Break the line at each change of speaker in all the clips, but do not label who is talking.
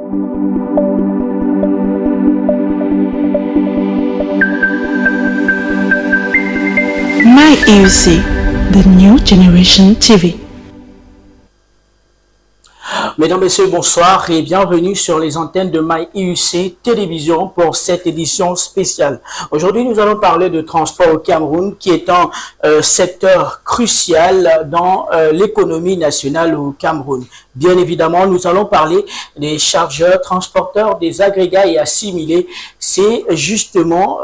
MyEUC, the new generation TV.
Mesdames, Messieurs, bonsoir et bienvenue sur les antennes de MyEUC Télévision pour cette édition spéciale. Aujourd'hui, nous allons parler de transport au Cameroun qui est un secteur crucial dans l'économie nationale au Cameroun. Bien évidemment, nous allons parler des chargeurs, transporteurs, des agrégats et assimilés. C'est justement,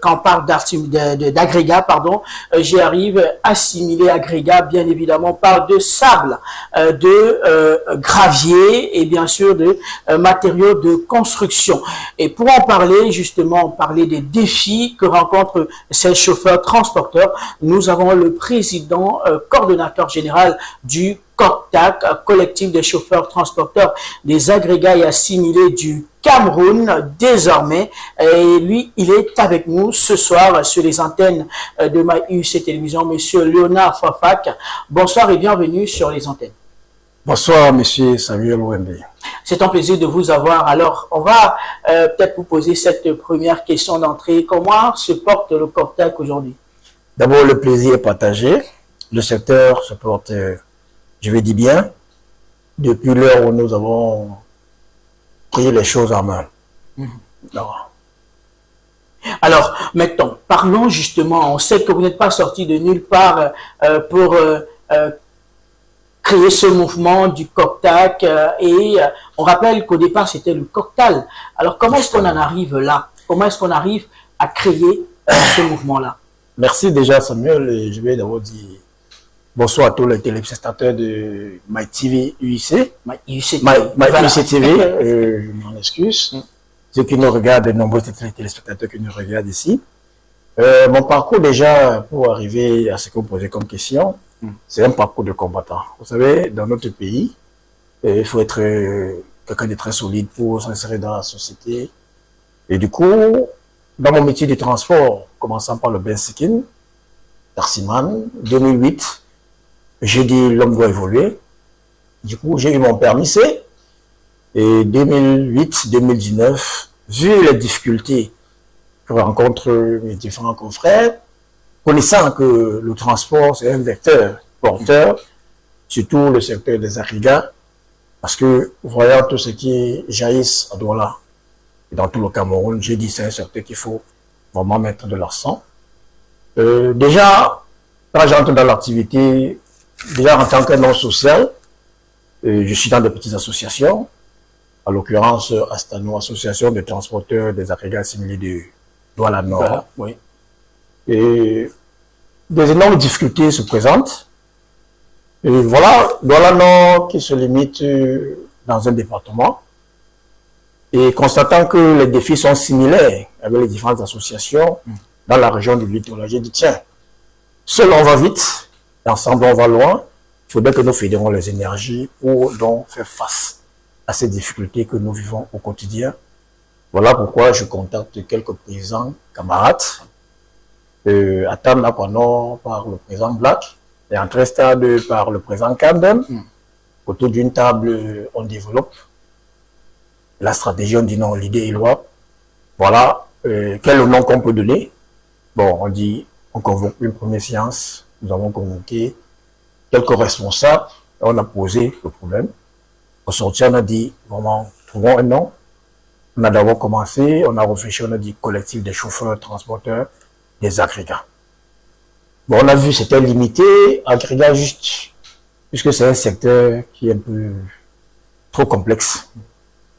quand on parle d'agrégats, j'y arrive, assimilés, agrégats, bien évidemment, on parle de sable, de gravier et bien sûr de matériaux de construction. Et pour en parler, justement, parler des défis que rencontrent ces chauffeurs transporteurs, nous avons le président, coordonnateur général du COCTAC, collectif des chauffeurs transporteurs des agrégats et assimilés du Cameroun désormais. Et lui, il est avec nous ce soir sur les antennes de MyEUC Télévision, Monsieur Léonard Fafak. Bonsoir et bienvenue sur les antennes.
Bonsoir, Monsieur Samuel Wembe.
C'est un plaisir de vous avoir. Alors, on va peut-être vous poser cette première question d'entrée. Comment se porte le COCTAC aujourd'hui?
D'abord, le plaisir est partagé. Le secteur se porte, je vais dire bien, depuis l'heure où nous avons pris les choses en main.
Alors, maintenant, parlons justement, on sait que vous n'êtes pas sorti de nulle part pour créer ce mouvement du COCTAC et on rappelle qu'au départ c'était le COCTAL. Alors comment est-ce qu'on en arrive là? Comment est-ce qu'on arrive à créer ce mouvement-là?
Merci déjà Samuel, et je vais d'abord dire bonsoir à tous les téléspectateurs de MyTV UIC. MyUC TV, je m'en excuse. Ceux qui nous regardent, de nombreux téléspectateurs qui nous regardent ici. Mon parcours déjà, pour arriver à ce que vous posez comme question, c'est un parcours de combattant. Vous savez, dans notre pays, il faut être quelqu'un de très solide pour s'insérer dans la société. Et du coup, dans mon métier de transport, commençant par le Bensikin, Tarsiman, 2008, j'ai dit l'homme doit évoluer. Du coup, j'ai eu mon permis C. Et 2008-2019, vu les difficultés que rencontrent mes différents confrères, connaissant que le transport, c'est un vecteur porteur, surtout le secteur des agrégats, parce que voyant tout ce qui jaillisse à Douala et dans tout le Cameroun, j'ai dit c'est un secteur qu'il faut vraiment mettre de l'accent. Déjà, quand j'entre dans l'activité, déjà en tant que non social, je suis dans des petites associations, à l'occurrence Astano, association de transporteurs des agrégats assimilés de Douala Nord. Oui. Et des énormes difficultés se présentent. Et voilà, Douala Nord qui se limite dans un département. Et constatant que les défis sont similaires avec les différentes associations dans la région du littoral, j'ai dit tiens, seul on va vite, et ensemble on va loin. Il faudrait que nous fédérons les énergies pour donc faire face à ces difficultés que nous vivons au quotidien. Voilà pourquoi je contacte quelques paysans, camarades, à Tam Nord par le président Black et en très stade par le président Camden. Autour d'une table, on développe la stratégie, on dit non, l'idée est loi. Voilà, quel nom qu'on peut donner? Bon, on dit, on convoque une première séance, nous avons convoqué quelques responsables, on a posé le problème. Au sortir, on a dit, vraiment, trouvons un nom. On a d'abord commencé, on a réfléchi, on a dit collectif des chauffeurs, transporteurs, des agrégats. Bon, on a vu c'était limité, agrégats juste, puisque c'est un secteur qui est un peu trop complexe.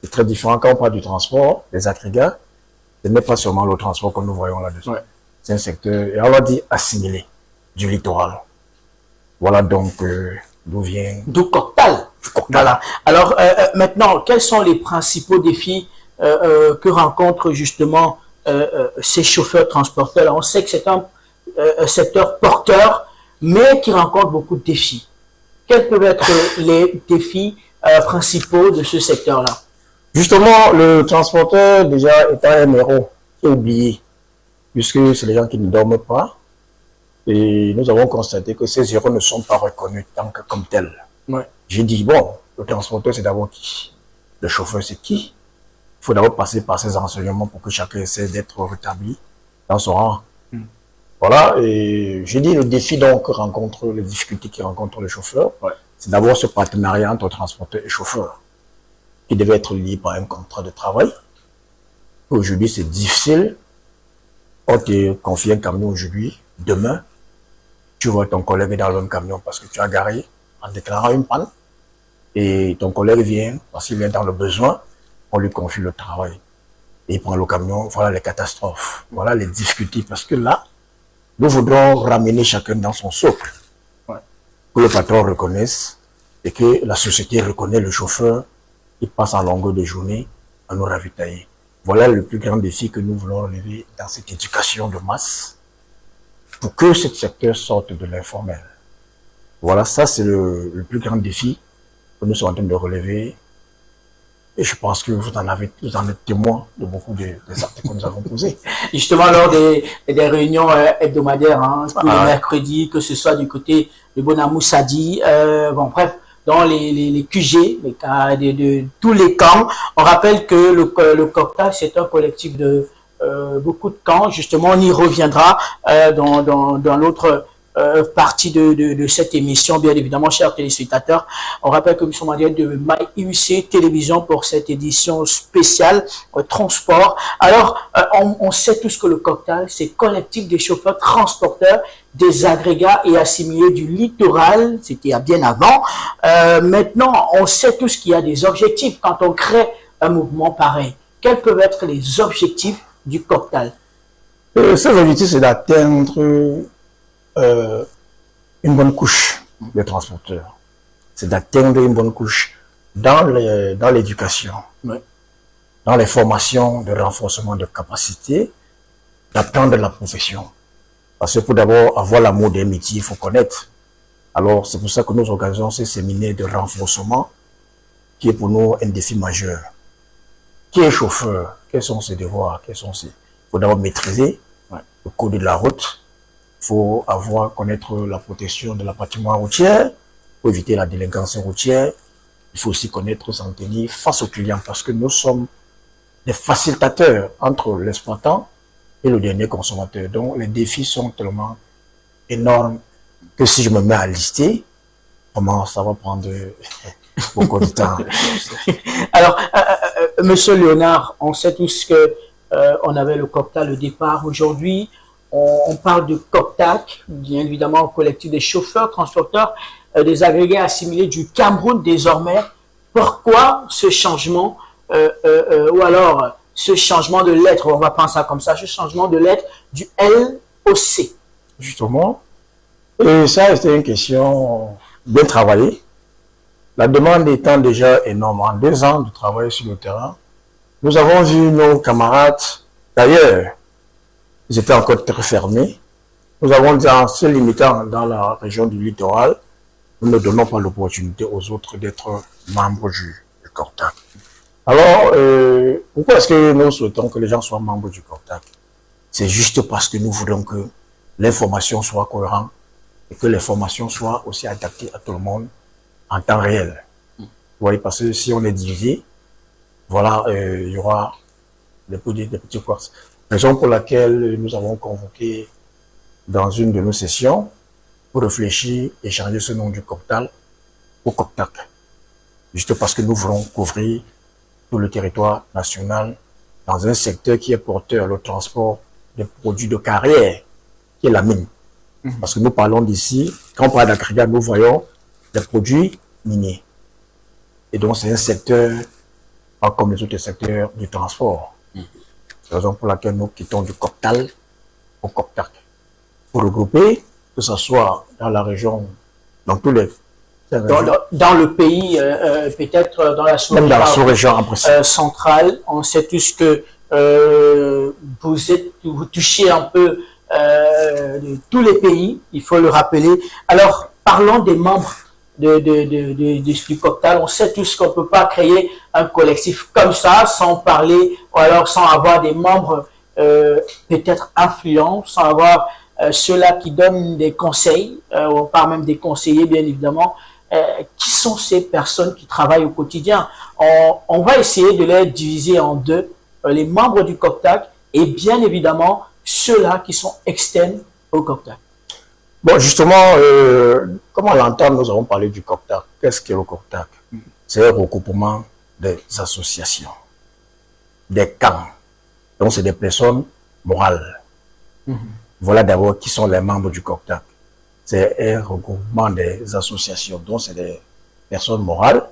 C'est très différent quand on parle du transport, des agrégats, ce n'est pas seulement le transport que nous voyons là-dessus. Ouais. C'est un secteur, et on va dire assimilé, du littoral. Voilà donc d'où vient...
Du COCTAL. Voilà. Alors maintenant, quels sont les principaux défis que rencontrent justement ces chauffeurs transporteurs? On sait que c'est un secteur porteur, mais qui rencontre beaucoup de défis. Quels peuvent être les défis principaux de ce secteur-là?
Justement, le transporteur, déjà, est un héros qui est oublié, puisque c'est les gens qui ne dorment pas. Et nous avons constaté que ces héros ne sont pas reconnus tant que comme tels. Ouais. J'ai dit, bon, le transporteur, c'est d'abord qui? Le chauffeur, c'est qui? Il faut d'abord passer par ces enseignements pour que chacun essaie d'être rétabli dans son rang. Voilà, et j'ai dit le défi donc que rencontre, les difficultés qui rencontrent les chauffeurs, c'est d'abord ce partenariat entre transporteurs et chauffeurs, qui devait être lié par un contrat de travail. Aujourd'hui, c'est difficile. On te confie un camion aujourd'hui, demain, tu vois ton collègue dans le même camion parce que tu as garé en déclarant une panne. Et ton collègue vient, parce qu'il est dans le besoin, on lui confie le travail. Et il prend le camion, voilà les catastrophes, voilà les difficultés. Parce que là, nous voudrons ramener chacun dans son socle. Que le patron reconnaisse et que la société reconnaît le chauffeur qui passe en longueur de journée à nous ravitailler. Voilà le plus grand défi que nous voulons relever dans cette éducation de masse pour que ce secteur sorte de l'informel. Voilà, ça c'est le plus grand défi que nous sommes en train de relever. Et je pense que vous en êtes témoin de beaucoup des actes que nous avons posés.
Justement, lors des réunions hebdomadaires, hein, tous les mercredis, que ce soit du côté de Bonamou Sadi, bon bref, dans les QG, de tous les camps, on rappelle que le COCTA, c'est un collectif de beaucoup de camps. Justement, on y reviendra dans l'autre partie de cette émission, bien évidemment, chers téléspectateurs. On rappelle que nous sommes en direct de MyIUC Télévision pour cette édition spéciale transport. Alors, on sait tous que le COCTA, c'est collectif des chauffeurs transporteurs des agrégats et assimilés du littoral. C'était bien avant. Maintenant, on sait tous qu'il y a des objectifs quand on crée un mouvement pareil. Quels peuvent être les objectifs du COCTA?
Ces objectifs, c'est d'atteindre une bonne couche des transporteurs. C'est d'atteindre une bonne couche dans l'éducation, dans les formations de renforcement de capacité, d'apprendre la profession. Parce que pour d'abord avoir l'amour des métiers, il faut connaître. Alors c'est pour ça que nous organisons ces séminaires de renforcement qui est pour nous un défi majeur. Qui est chauffeur? Quels sont ses devoirs? Il faut d'abord maîtriser le code de la route. Il faut connaître la protection de la patrimoine routière pour éviter la délinquance routière. Il faut aussi connaître s'en tenir face aux clients parce que nous sommes des facilitateurs entre l'exploitant et le dernier consommateur. Donc les défis sont tellement énormes que si je me mets à lister, comment ça va prendre beaucoup de temps.
Alors, Monsieur Léonard, on sait tous que on avait le COCTA le départ. Aujourd'hui, on parle de COCTAC, bien évidemment, collectif des chauffeurs, transporteurs, des agrégés assimilés du Cameroun désormais. Pourquoi ce changement, ou alors ce changement de lettre, on va prendre ça comme ça, ce changement de lettre du L au C?
Justement, et ça c'était une question bien travaillée. La demande étant déjà énorme, en 2 ans de travail sur le terrain, nous avons vu nos camarades, d'ailleurs, ils étaient encore très fermés. Nous avons dit en se limitant dans la région du littoral, nous ne donnons pas l'opportunité aux autres d'être membres du COCTAC. Alors, pourquoi est-ce que nous souhaitons que les gens soient membres du COCTAC? C'est juste parce que nous voulons que l'information soit cohérente et que les formations soient aussi adaptées à tout le monde en temps réel. Vous voyez, parce que si on est divisé, voilà, il y aura des petits couacs. Raison pour laquelle nous avons convoqué dans une de nos sessions pour réfléchir et changer ce nom du COCTAL au COCTAC. Juste parce que nous voulons couvrir tout le territoire national dans un secteur qui est porteur, le transport des produits de carrière, qui est la mine. Parce que nous parlons d'ici, quand on parle d'agrégat, nous voyons des produits miniers. Et donc c'est un secteur, pas comme les autres secteurs du transport. C'est la raison pour laquelle nous quittons du COCTAL au COCTAC. Pour regrouper, que ce soit dans la région, dans tous les...
Dans le pays, peut-être dans la
sous-région
centrale, on sait tous que vous touchez un peu de tous les pays, il faut le rappeler. Alors, parlons des membres du COCTAL. On sait tous qu'on ne peut pas créer un collectif comme ça sans parler, ou alors sans avoir des membres peut-être influents, sans avoir ceux-là qui donnent des conseils, on parle même des conseillers bien évidemment. qui sont ces personnes qui travaillent au quotidien? On va essayer de les diviser en deux, les membres du COCTAC et bien évidemment ceux-là qui sont externes au COCTAC.
Bon, justement, comme on l'entend, nous avons parlé du COCTAC. Qu'est-ce que le COCTAC? C'est un regroupement des associations, des camps. Donc, c'est des personnes morales. Voilà d'abord qui sont les membres du COCTAC. C'est un regroupement des associations. Donc, c'est des personnes morales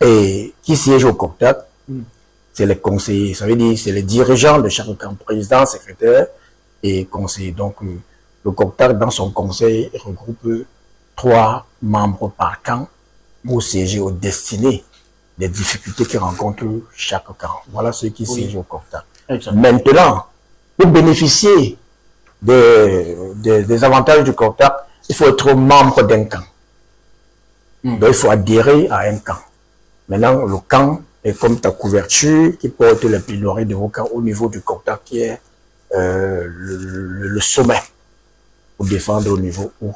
et qui siègent au COCTAC. C'est les conseillers. Ça veut dire c'est les dirigeants de chaque camp, président, secrétaire et conseiller. Donc, le COCTAC, dans son conseil, regroupe 3 membres par camp pour siéger aux destinées des difficultés que rencontre chaque camp. Voilà ceux qui siègent au COCTAC. Maintenant, pour bénéficier des avantages du COCTAC, il faut être membre d'un camp. Donc, il faut adhérer à un camp. Maintenant, le camp est comme ta couverture qui porte les plaidoiries de vos camps au niveau du COCTAC qui est le sommet pour défendre au niveau où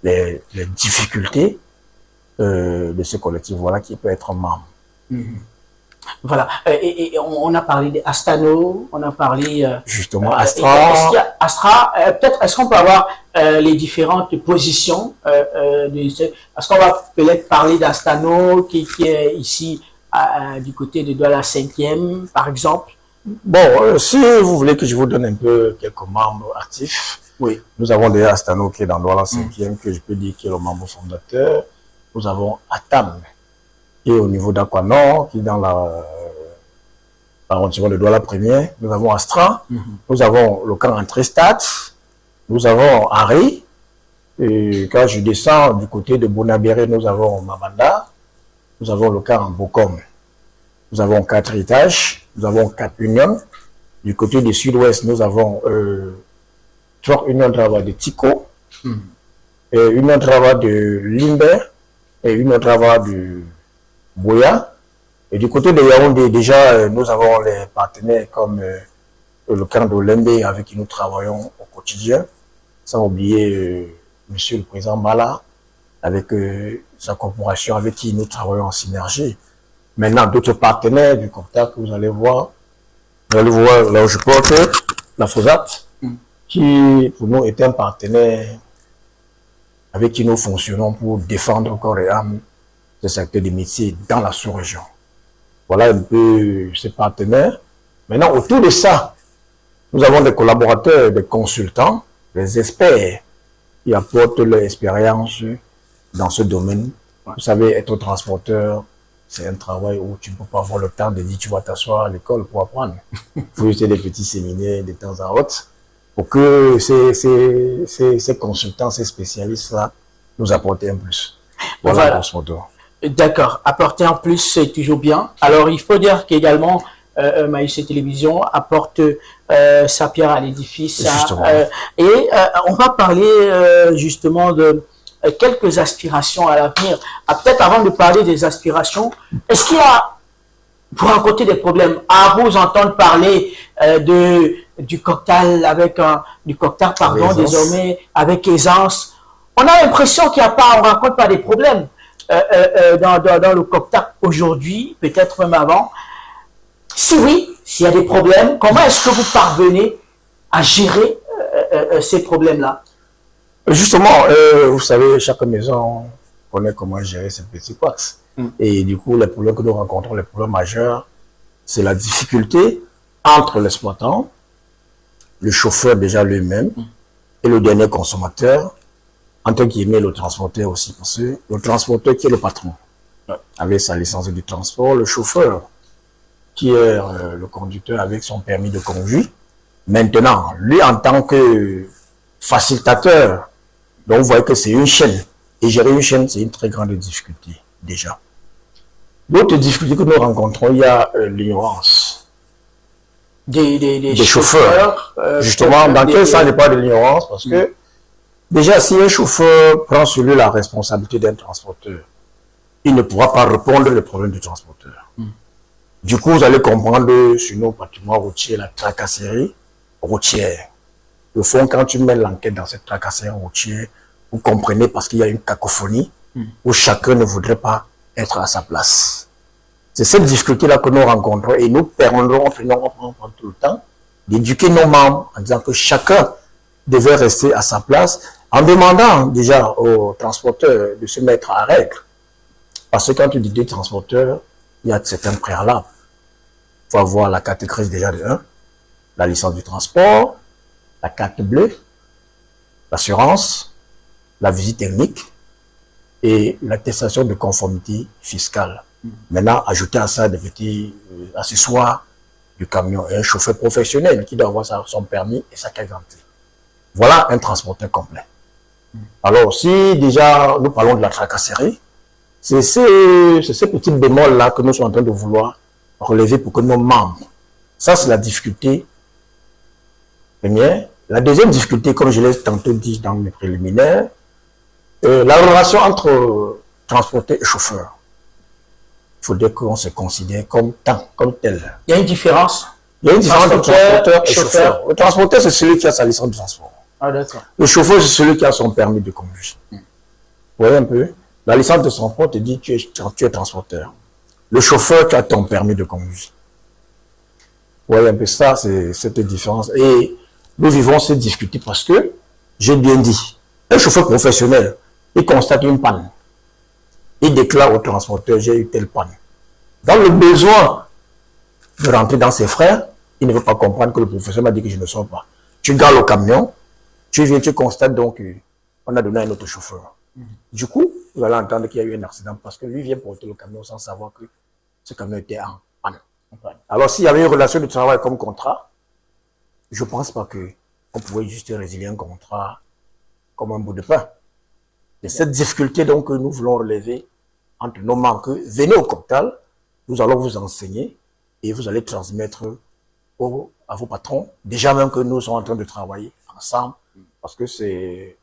les difficultés de ce collectif, voilà, qui peut être membre.
Voilà, et on a parlé d'Astano, on a parlé...
justement, Astra.
Astra, peut-être, est-ce qu'on peut avoir les différentes positions est-ce qu'on va peut-être parler d'Astano qui est ici du côté de Douala 5e, par exemple?
Bon, si vous voulez que je vous donne un peu quelques membres actifs, oui. Nous avons déjà Astano qui est dans Douala 5e, que je peux dire qui est le membre fondateur. Nous avons Atam, qui est au niveau d'Aquanor, qui est dans l'arrondissement de Douala 1er. Nous avons Astra, nous avons le camp Entrestat, nous avons Harry, et quand je descends du côté de Bonabéré, nous avons Mabanda, nous avons le camp Bokom, nous avons 4 étages, nous avons 4 unions. Du côté du sud-ouest, nous avons 3 unions de travail de Tico, et une union de travail de Limber, et une union de travail de Boya. Et du côté de Yaoundé, déjà, nous avons les partenaires comme le camp de Lembe avec qui nous travaillons au quotidien. Sans oublier Monsieur le Président Mala, avec sa corporation avec qui nous travaillons en synergie. Maintenant, d'autres partenaires du COCTAC, vous allez voir là où je porte la FOSAT, qui pour nous est un partenaire avec qui nous fonctionnons pour défendre corps et âme le secteur des métiers dans la sous-région. Voilà un peu ces partenaires. Maintenant, autour de ça, nous avons des collaborateurs, des consultants, des experts qui apportent leur expérience dans ce domaine. Vous savez, être transporteur, c'est un travail où tu ne peux pas avoir le temps de dire tu vas t'asseoir à l'école pour apprendre. Il faut juste des petits séminaires de temps en temps pour que ces consultants, ces spécialistes-là nous apportent un plus. Voilà, grosso modo.
D'accord, apporter en plus, c'est toujours bien. Alors, il faut dire qu'également, MAIUC Télévision apporte sa pierre à l'édifice. On va parler justement de quelques aspirations à l'avenir. Peut-être avant de parler des aspirations, est-ce qu'il y a, vous rencontrez des problèmes à vous entendre parler du cocktail du cocktail, pardon, désormais avec aisance? On a l'impression qu'il n'y a pas, on rencontre pas des problèmes dans le cocktail aujourd'hui, peut-être même avant. Si oui, s'il y a des problèmes, comment est-ce que vous parvenez à gérer ces problèmes-là?
Justement, vous savez, chaque maison connaît comment gérer ces petits couacs. Et du coup, les problèmes que nous rencontrons, les problèmes majeurs, c'est la difficulté entre l'exploitant, le chauffeur déjà lui-même, et le dernier consommateur, entre guillemets le transporteur aussi, parce que le transporteur qui est le patron, avec sa licence du transport, le chauffeur qui est le conducteur avec son permis de conduire. Maintenant, lui en tant que facilitateur, donc vous voyez que c'est une chaîne. Et gérer une chaîne, c'est une très grande difficulté, déjà. L'autre difficulté que nous rencontrons, il y a l'ignorance des chauffeurs. Justement, dans quel sens n'est pas de l'ignorance? Parce que, déjà, si un chauffeur prend sur lui la responsabilité d'un transporteur, il ne pourra pas répondre aux problèmes du transporteur. Du coup, vous allez comprendre sur nos bâtiments routiers la tracasserie routière. Au fond, quand tu mets l'enquête dans cette tracasserie routière, vous comprenez parce qu'il y a une cacophonie où chacun ne voudrait pas être à sa place. C'est cette difficulté-là que nous rencontrons et nous perdons, on prend tout le temps, d'éduquer nos membres en disant que chacun devait rester à sa place, en demandant déjà aux transporteurs de se mettre à règle. Parce que quand tu dis des transporteurs, il y a certains préalables. Il faut avoir la carte grise déjà de 1, la licence du transport, la carte bleue, l'assurance, la visite technique et l'attestation de conformité fiscale. Maintenant, ajouter à ça des petits accessoires du camion et un chauffeur professionnel qui doit avoir son permis et sa carte d'identité. Voilà un transporteur complet. Alors, si déjà nous parlons de la tracasserie, c'est ces petits bémols-là que nous sommes en train de vouloir relever pour que nos membres. Ça, c'est la difficulté première. La deuxième difficulté, comme je l'ai tantôt dit dans mes préliminaires, la relation entre transporteur et chauffeur. Il faudrait qu'on se considère comme tel.
Il y a une différence.
Il y a une différence entre transporteur et chauffeur. Le transporteur, c'est celui qui a sa licence de transport.
Ah, d'accord.
Le chauffeur, c'est celui qui a son permis de conduire. Vous voyez un peu? La licence de transport te dit que tu es transporteur. Le chauffeur, tu as ton permis de conduire. Vous voyez un peu ça, c'est cette différence. Et nous vivons cette difficulté parce que, j'ai bien dit, un chauffeur professionnel, il constate une panne. Il déclare au transporteur, j'ai eu telle panne. Dans le besoin de rentrer dans ses frais, il ne veut pas comprendre que le professeur m'a dit que je ne sors pas. Tu gardes le camion, tu viens, tu constates donc qu'on a donné à un autre chauffeur. Du coup, vous allez entendre qu'il y a eu un accident parce que lui vient porter le camion sans savoir que ce camion était en panne. Alors, s'il y avait une relation de travail comme contrat, je ne pense pas qu'on pouvait juste résilier un contrat comme un bout de pain. C'est cette difficulté donc que nous voulons relever entre nos membres. Venez au Coptal, nous allons vous enseigner et vous allez transmettre à vos patrons, déjà même que nous sommes en train de travailler ensemble, parce que c'est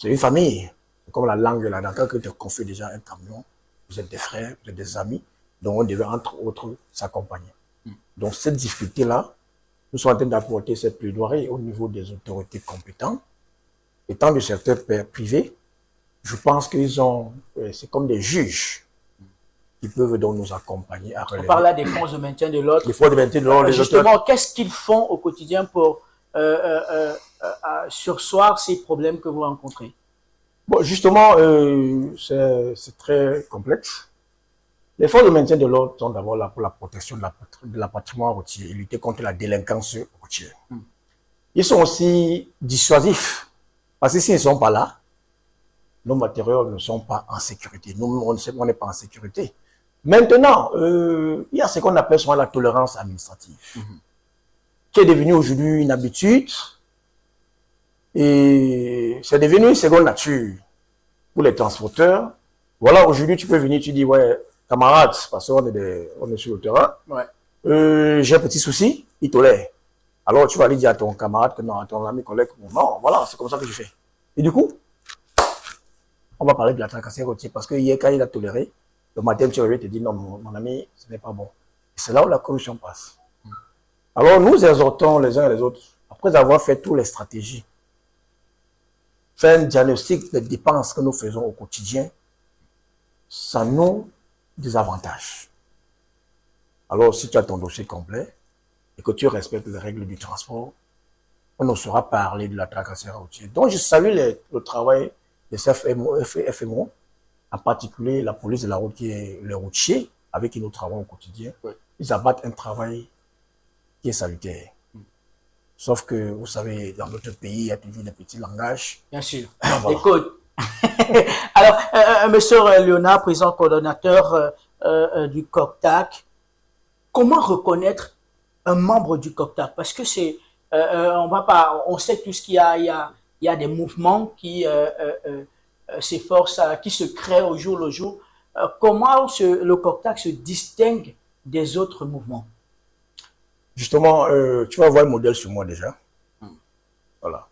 une famille. C'est comme la langue là, dans que tu confies déjà un camion, vous êtes des frères, vous êtes des amis, donc on devait entre autres s'accompagner. Donc cette difficulté-là, nous sommes en train d'apporter cette plaidoirie au niveau des autorités compétentes. Étant du secteur privé, je pense qu'ils ont, c'est comme des juges qui peuvent donc nous accompagner à relever.
On parle là des forces de maintien de l'ordre.
Les forces de maintien de l'ordre.
Justement, qu'est-ce qu'ils font au quotidien pour surseoir ces problèmes que vous rencontrez?
Bon, justement, c'est très complexe. Les forces de maintien de l'ordre sont d'abord là pour la protection de la patrimoine routier et lutter contre la délinquance routière. Ils sont aussi dissuasifs. Parce que s'ils ne sont pas là, nos matériaux ne sont pas en sécurité. Nous, on n'est pas en sécurité. Maintenant, il y a ce qu'on appelle souvent la tolérance administrative, qui est devenue aujourd'hui une habitude et c'est devenu une seconde nature pour les transporteurs. Voilà, aujourd'hui, tu peux venir, tu dis, ouais, camarade, parce qu'on est sur le terrain, j'ai un petit souci, il tolère. Alors, tu vas aller dire à ton camarade, que non, à ton ami, collègue, non, voilà, c'est comme ça que je fais. Et du coup, on va parler de la tracasserie routière parce que hier, quand il a toléré, le matin, tu réveilles et te dis, non, mon ami, ce n'est pas bon. C'est là où la corruption passe. Alors, nous exhortons les uns et les autres, après avoir fait toutes les stratégies, faire un diagnostic des dépenses que nous faisons au quotidien, ça nous désavantage. Alors, si tu as ton dossier complet et que tu respectes les règles du transport, on ne saura parler de la tracasserie routière. Donc, je salue le travail des FMO, en particulier la police de la route qui est les routiers avec qui nous travaillons au quotidien. Ils abattent un travail qui est salutaire. Sauf que, vous savez, dans notre pays, il y a toujours des petits langages.
Bien sûr.
Voilà.
Écoute. Alors, monsieur Léonard, président coordonnateur du COCTAC, comment reconnaître un membre du COCTAC? Parce que c'est, on sait tous qu'il y a des mouvements qui s'efforcent, qui se créent au jour le jour. Comment le COCTAC se distingue des autres mouvements?
Justement, tu vas voir le modèle sur moi déjà. Voilà.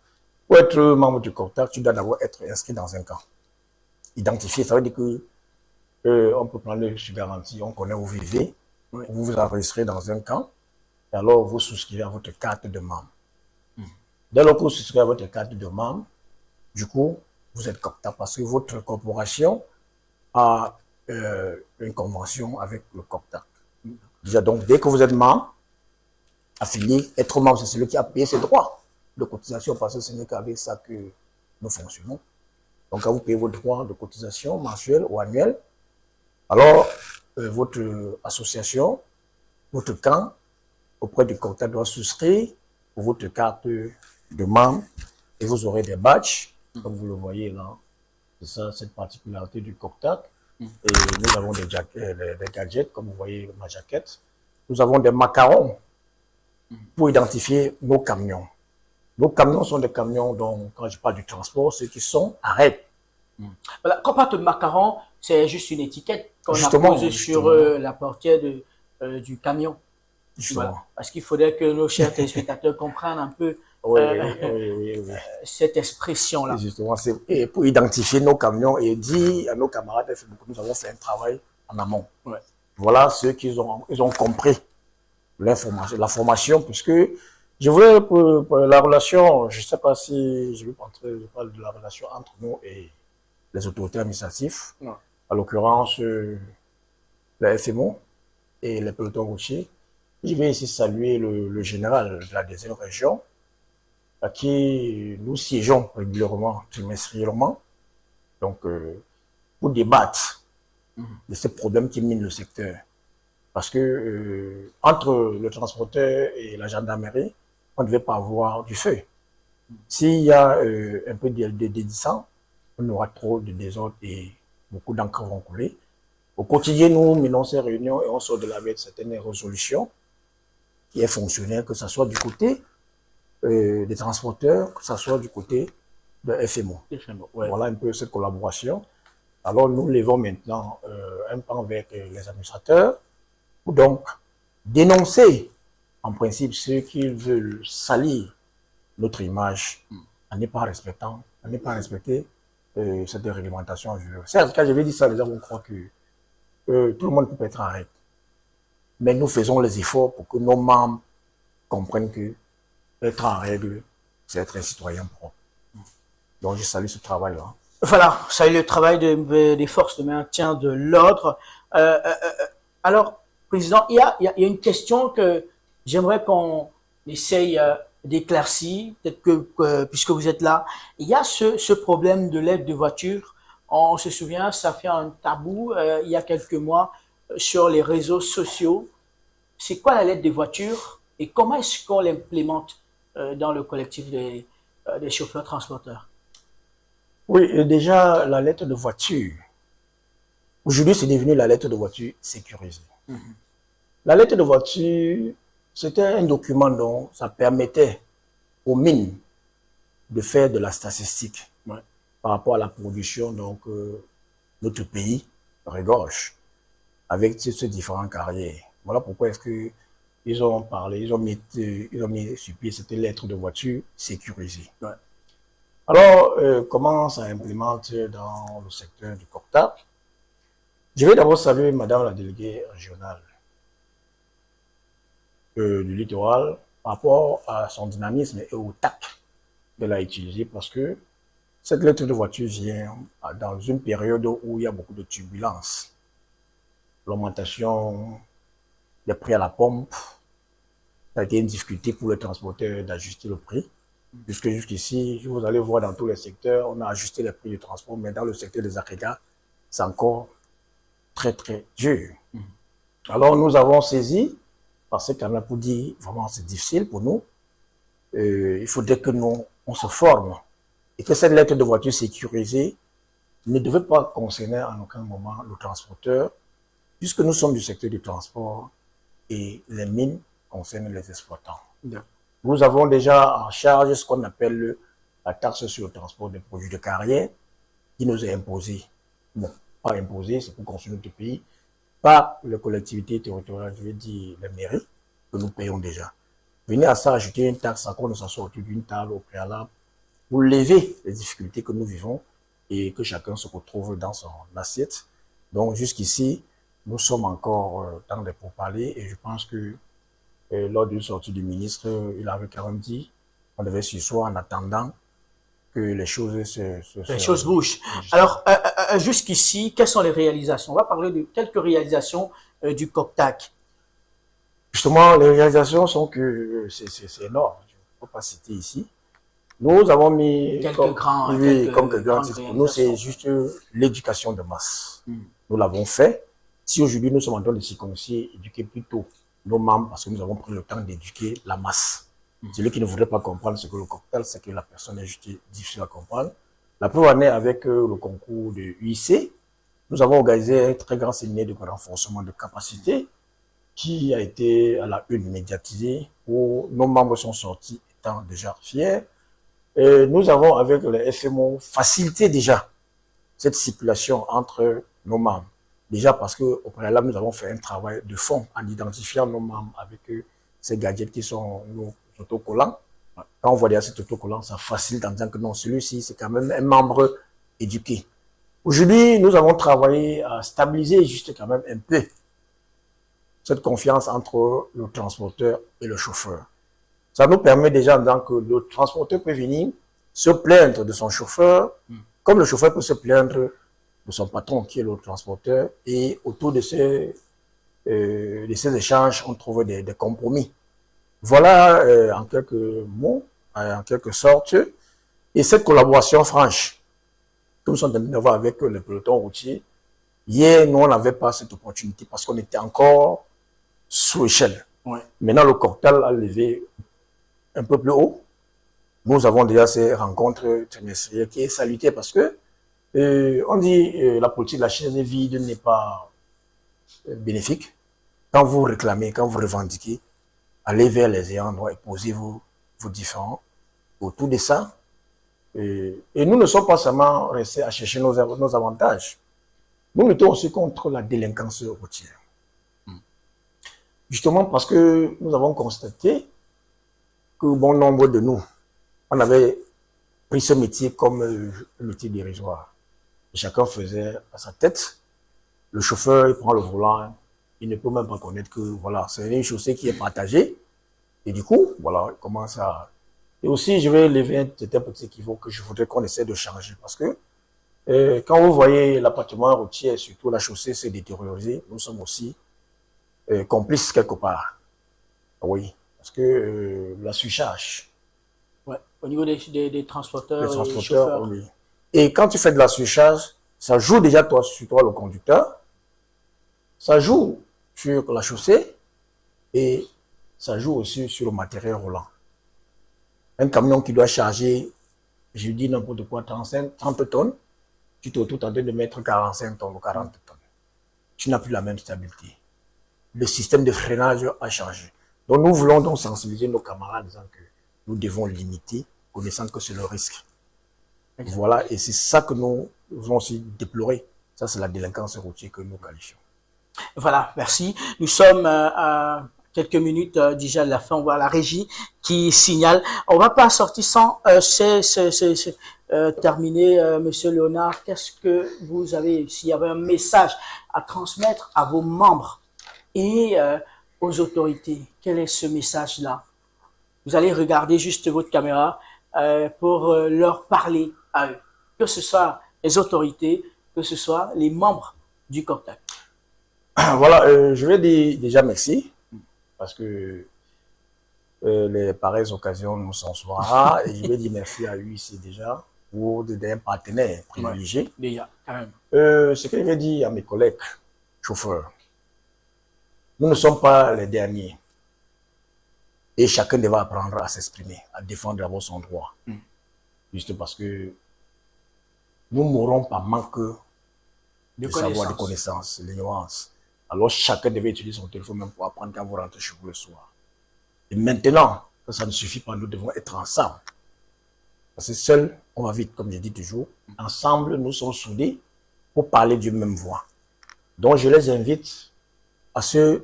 Pour être membre du COCTAC, tu dois d'abord être inscrit dans un camp. Identifié, ça veut dire que on peut prendre sur garantie, on connaît où vous vivez, vous vous enregistrez dans un camp, et alors vous souscrivez à votre carte de membre. Dès lors que vous souscrivez à votre carte de membre, du coup, vous êtes COPTAC parce que votre corporation a une convention avec le COPTAC. Déjà, donc, dès que vous êtes membre, affilié, être membre, c'est celui qui a payé ses droits de cotisation parce que ce n'est qu'avec ça que nous fonctionnons. Donc, quand vous payez vos droits de cotisation mensuels ou annuels, alors votre association, votre camp, auprès du COPTAC doit souscrire pour votre carte de membre et vous aurez des badges, comme vous le voyez là. C'est ça, cette particularité du COPTAC. Et nous avons des gadgets, comme vous voyez ma jaquette. Nous avons des macarons pour identifier nos camions. Nos camions sont des camions dont, quand je parle du transport, ceux qui sont arrêtés.
Voilà, quand on parle de macaron, c'est juste une étiquette qu'on a posée sur la portière du camion. Voilà. Parce qu'il faudrait que nos chers téléspectateurs comprennent un peu cette expression-là.
Justement, c'est pour identifier nos camions et dire à nos camarades que nous avons fait un travail en amont. Ouais. Voilà ceux qui ont compris l'information, la formation, puisque je voulais pour la relation, je ne sais pas si je parle de la relation entre nous et les autorités administratives, à l'occurrence la FMO et les pelotons routiers. Je vais ici saluer le général de la deuxième région, à qui nous siégeons régulièrement, trimestriellement, donc pour débattre de ces problèmes qui minent le secteur. Parce que entre le transporteur et la gendarmerie, on ne devait pas avoir du feu. S'il y a un peu de dédissant, on aura trop de désordre et beaucoup d'encre vont couler. Au quotidien, nous menons ces réunions et on sort de là avec certaines résolutions qui est fonctionnelle, que ce soit du côté des transporteurs, que ce soit du côté de FMO. Ouais. Voilà un peu cette collaboration. Alors nous levons maintenant un pan avec les administrateurs pour donc dénoncer en principe ceux qui veulent salir notre image en ne pas respectant, en ne pas respecter cette réglementation. Certes, quand je vais dire ça, les gens vont croire que tout le monde peut être arrêté. Mais nous faisons les efforts pour que nos membres comprennent que être en règle, c'est être un citoyen propre. Donc, je salue ce travail-là.
Voilà, salue le travail des forces de maintien de l'ordre. Alors, Président, il y a une question que j'aimerais qu'on essaye d'éclaircir, peut-être que puisque vous êtes là. Il y a ce problème de l'aide de voiture. On se souvient, ça fait un tabou il y a quelques mois sur les réseaux sociaux. C'est quoi la lettre de voiture et comment est-ce qu'on l'implémente dans le collectif des chauffeurs transporteurs?
Oui, et déjà, la lettre de voiture. Aujourd'hui, c'est devenu la lettre de voiture sécurisée. La lettre de voiture, c'était un document dont ça permettait aux mines de faire de la statistique par rapport à la production, donc notre pays regorge avec ces différentes carrières. Voilà pourquoi est-ce que ils ont parlé, ils ont mis sur pied cette lettre de voiture sécurisée. Ouais. Alors, comment ça implémente dans le secteur du COPTAC? Je vais d'abord saluer Madame la déléguée régionale du littoral par rapport à son dynamisme et au tact qu'elle a utilisé parce que cette lettre de voiture vient dans une période où il y a beaucoup de turbulences. L'augmentation des prix à la pompe, ça a été une difficulté pour les transporteurs d'ajuster le prix. Puisque jusqu'ici, vous allez voir dans tous les secteurs, on a ajusté les prix du transport, mais dans le secteur des agrégats, c'est encore très, très dur. Alors, nous avons saisi, parce que quand même pour dire, vraiment, c'est difficile pour nous, il faudrait que nous, on se forme et que cette lettre de voiture sécurisée ne devait pas concerner en aucun moment le transporteur, puisque nous sommes du secteur du transport et les mines concernent les exploitants. Nous avons déjà en charge ce qu'on appelle la taxe sur le transport des produits de carrière qui nous est imposée. Bon, pas imposée, c'est pour construire notre pays, par les collectivités territoriales, je veux dire les mairies, que nous payons déjà. Venez à ça ajouter une taxe, à quoi nous s'assoit autour d'une table au préalable pour lever les difficultés que nous vivons et que chacun se retrouve dans son assiette. Donc jusqu'ici, nous sommes encore dans des pourparlers et je pense que lors d'une sortie du ministre, il avait quand même dit qu'on devait s'y asseoir en attendant que les choses
les choses bougent. Alors, jusqu'ici, quelles sont les réalisations? On va parler de quelques réalisations du COCTAC.
Justement, les réalisations sont que c'est énorme. Je ne peux pas citer ici. Nous avons mis
quelques grands
pour nous, c'est juste l'éducation de masse. Nous l'avons fait. Si aujourd'hui nous sommes en train de circoncier, éduquer plutôt nos membres, parce que nous avons pris le temps d'éduquer la masse. Celui qui ne voudrait pas comprendre ce que le cocktail, c'est que la personne est juste difficile à comprendre. La première année, avec le concours de UIC, nous avons organisé un très grand séminaire de renforcement de capacité qui a été à la une médiatisée, où nos membres sont sortis étant déjà fiers. Et nous avons, avec le FMO, facilité déjà cette circulation entre nos membres. Déjà parce qu'au préalable, nous avons fait un travail de fond en identifiant nos membres avec ces gadgets qui sont nos autocollants. Quand on voit derrière cet autocollant, ça facilite en disant que non, celui-ci, c'est quand même un membre éduqué. Aujourd'hui, nous avons travaillé à stabiliser juste quand même un peu cette confiance entre le transporteur et le chauffeur. Ça nous permet déjà en disant que le transporteur peut venir se plaindre de son chauffeur, comme le chauffeur peut se plaindre de son patron qui est le transporteur, et autour de ces échanges, on trouve des compromis. Voilà en quelques mots, en quelque sorte, et cette collaboration franche que nous sommes en train d'avoir avec le peloton routier. Hier, nous, on n'avait pas cette opportunité parce qu'on était encore sous échelle.
Ouais.
Maintenant, le cocktail a levé un peu plus haut. Nous avons déjà ces rencontres trimestrielles qui est salutaire parce que on dit la politique de la chaise vide n'est pas bénéfique. Quand vous réclamez, quand vous revendiquez, allez vers les ayants droit et posez vos différends autour de ça. Et nous ne sommes pas seulement restés à chercher nos avantages. Nous luttons aussi contre la délinquance routière. Justement parce que nous avons constaté que bon nombre de nous, on avait pris ce métier comme un métier dérisoire. Chacun faisait à sa tête. Le chauffeur, il prend le volant, il ne peut même pas connaître que voilà, c'est une chaussée qui est partagée. Et du coup, voilà, il commence à... Et aussi, je vais lever un petit équivoque que je voudrais qu'on essaie de changer. Parce que quand vous voyez l'appartement routier, surtout la chaussée s'est détériorée, nous sommes aussi complices quelque part. Oui, parce que la surcharge.
Ouais, au niveau des transporteurs, et chauffeurs.
Oui. Et quand tu fais de la surcharge, ça joue déjà sur toi le conducteur, ça joue sur la chaussée et ça joue aussi sur le matériel roulant. Un camion qui doit charger, je dis n'importe quoi, 30 tonnes, tu te retrouves en train de mettre 45 tonnes ou 40 tonnes. Tu n'as plus la même stabilité. Le système de freinage a changé. Donc nous voulons donc sensibiliser nos camarades en disant que nous devons limiter, connaissant que c'est le risque. Voilà, et c'est ça que nous voulons aussi déplorer. Ça, c'est la délinquance routière que nous qualifions.
Voilà, merci. Nous sommes à quelques minutes déjà de la fin. On voit la régie qui signale. On va pas sortir sans terminer. Monsieur Léonard, qu'est-ce que vous avez, s'il y avait un message à transmettre à vos membres et aux autorités, quel est ce message-là? Vous allez regarder juste votre caméra pour leur parler à eux, que ce soit les autorités, que ce soit les membres du COCTAC.
Voilà, je vais dire déjà merci, parce que les pareilles occasions nous sont souvent rares, et je vais dire merci à UIC déjà, pour d'un partenaire privilégié.
Ouais, déjà, quand même.
Ce que je vais dire à mes collègues chauffeurs, nous ne sommes pas les derniers. Et chacun devra apprendre à s'exprimer, à défendre d'abord son droit. Juste parce que nous mourrons par manque de savoir, de connaissances, l'ignorance. Alors chacun devait utiliser son téléphone même pour apprendre quand vous rentrez chez vous le soir. Et maintenant, que ça ne suffit pas, nous devons être ensemble. Parce que seul, on va vite, comme je dis toujours. Ensemble, nous sommes soudés pour parler d'une même voix. Donc je les invite à se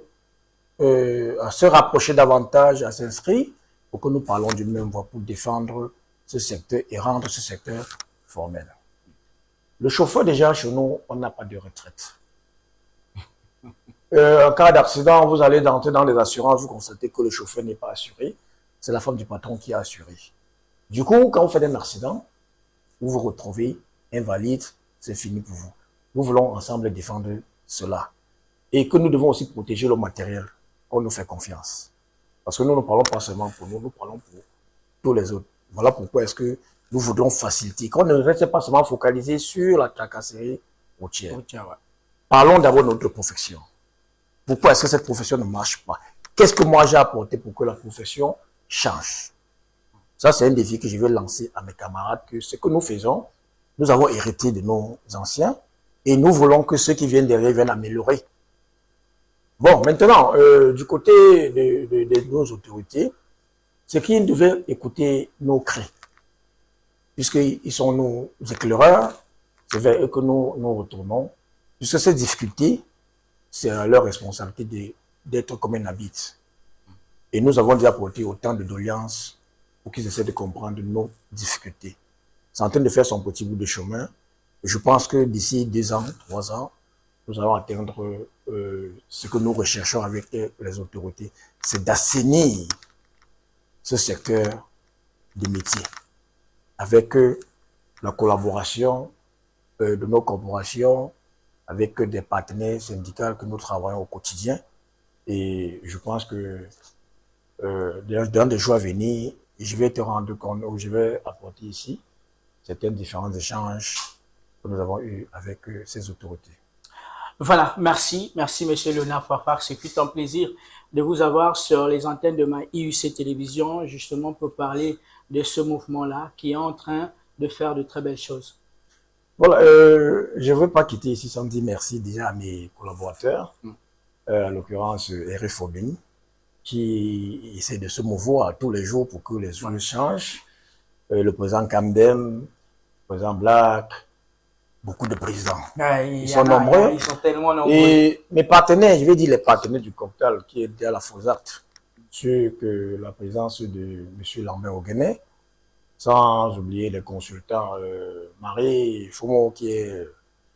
rapprocher davantage, à s'inscrire pour que nous parlons d'une même voix pour défendre ce secteur et rendre ce secteur formel. Le chauffeur, déjà, chez nous, on n'a pas de retraite. En cas d'accident, vous allez entrer dans les assurances, vous constatez que le chauffeur n'est pas assuré. C'est la femme du patron qui est assurée. Du coup, quand vous faites un accident, vous vous retrouvez invalide, c'est fini pour vous. Nous voulons ensemble défendre cela. Et que nous devons aussi protéger le matériel, qu'on nous fait confiance. Parce que nous ne parlons pas seulement pour nous, nous parlons pour tous les autres. Voilà pourquoi est-ce que nous voudrons faciliter. Qu'on ne reste pas seulement focalisé sur la tracasserie routière. Parlons d'abord de notre profession. Pourquoi est-ce que cette profession ne marche pas? Qu'est-ce que moi j'ai apporté pour que la profession change? Ça, c'est un défi que je vais lancer à mes camarades, que ce que nous faisons, nous avons hérité de nos anciens et nous voulons que ceux qui viennent derrière viennent améliorer. Bon, maintenant, du côté de nos autorités, c'est qu'ils devaient écouter nos cris, puisqu'ils sont nos éclaireurs, c'est vers eux que nous retournons, puisque ces difficultés, c'est à leur responsabilité d'être comme un habit. Et nous avons déjà apporté autant de doléances pour qu'ils essaient de comprendre nos difficultés. C'est en train de faire son petit bout de chemin. Je pense que d'ici 2 ans, 3 ans, nous allons atteindre ce que nous recherchons avec les autorités. C'est d'assainir ce secteur de métier avec la collaboration de nos corporations, avec des partenaires syndicaux que nous travaillons au quotidien. Et je pense que dans des jours à venir, je vais te rendre compte, ou je vais apporter ici certains différents échanges que nous avons eus avec ces autorités.
Voilà, merci Monsieur Léonard Fafak. C'est tout un plaisir de vous avoir sur les antennes de MyIUC Télévision, justement pour parler de ce mouvement-là qui est en train de faire de très belles choses.
Voilà, je ne veux pas quitter ici sans dire merci déjà à mes collaborateurs, à l'occurrence RF Obin, qui essaie de se mouvoir tous les jours pour que les choses changent. Le président Camden, le président Black, beaucoup de présidents. Ils sont nombreux.
Ils sont tellement nombreux.
Et mes partenaires, je vais dire les partenaires du cocktail qui est à la FOSAT, sur que la présence de M. Lambert Oguenet, sans oublier les consultants, Marie Foumo qui est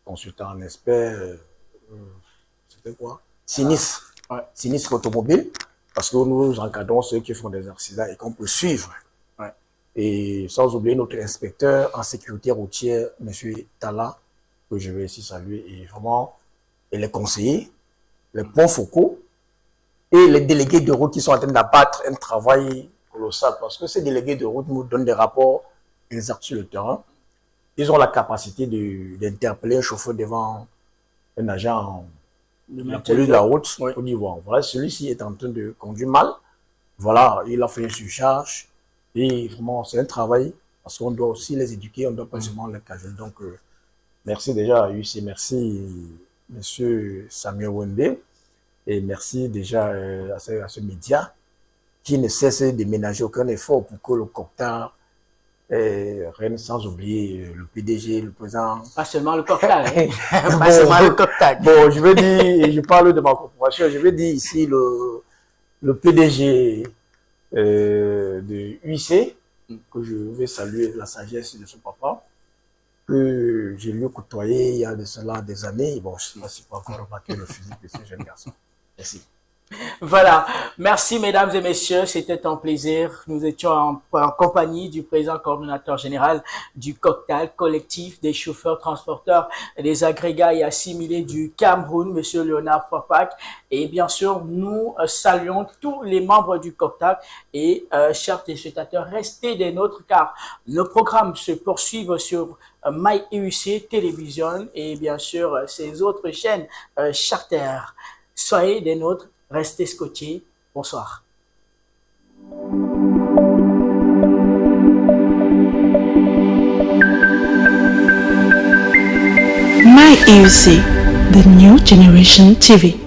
consultant en expert, c'était quoi? Sinistre. Ouais. Sinistre automobile, parce que nous encadrons ceux qui font des accidents et qu'on peut suivre. Ouais. Et sans oublier notre inspecteur en sécurité routière, M. Tala, que je vais ici saluer, et vraiment, et les conseillers, les points focaux, et les délégués de route qui sont en train d'abattre un travail colossal, parce que ces délégués de route nous donnent des rapports exacts sur le terrain. Ils ont la capacité d'interpeller un chauffeur devant un agent de la police de la route, oui. Pour dire, bon, voilà, celui-ci est en train de conduire mal, voilà, il a fait une surcharge, et vraiment, c'est un travail, parce qu'on doit aussi les éduquer, on ne doit pas seulement les cajoler. Donc, merci déjà à UC, merci Monsieur Samuel Wembe, et merci déjà à ce média qui ne cesse de ménager aucun effort pour que le cocktail règne, sans oublier le PDG, le président.
Pas seulement le cocktail, hein? Pas seulement le cocktail.
Bon, je vais dire, et je parle de ma corporation, je vais dire ici le PDG de UIC, que je vais saluer la sagesse de son papa, que j'ai lui côtoyé il y a de cela des années. Bon, je ne sais pas si pas encore remarqué le physique de ce jeune garçon. Merci.
Voilà, merci mesdames et messieurs, c'était un plaisir. Nous étions en compagnie du président coordonnateur général du cocktail collectif des chauffeurs transporteurs et des agrégats et assimilés du Cameroun, Monsieur Léonard Fafak. Et bien sûr, nous saluons tous les membres du cocktail et chers téléspectateurs, restez des nôtres car nos programmes se poursuivent sur MyIUC Télévision et bien sûr ces autres chaînes charter. Soyez des nôtres. Restez scotchés. Bonsoir.
MyIUC, the new generation TV.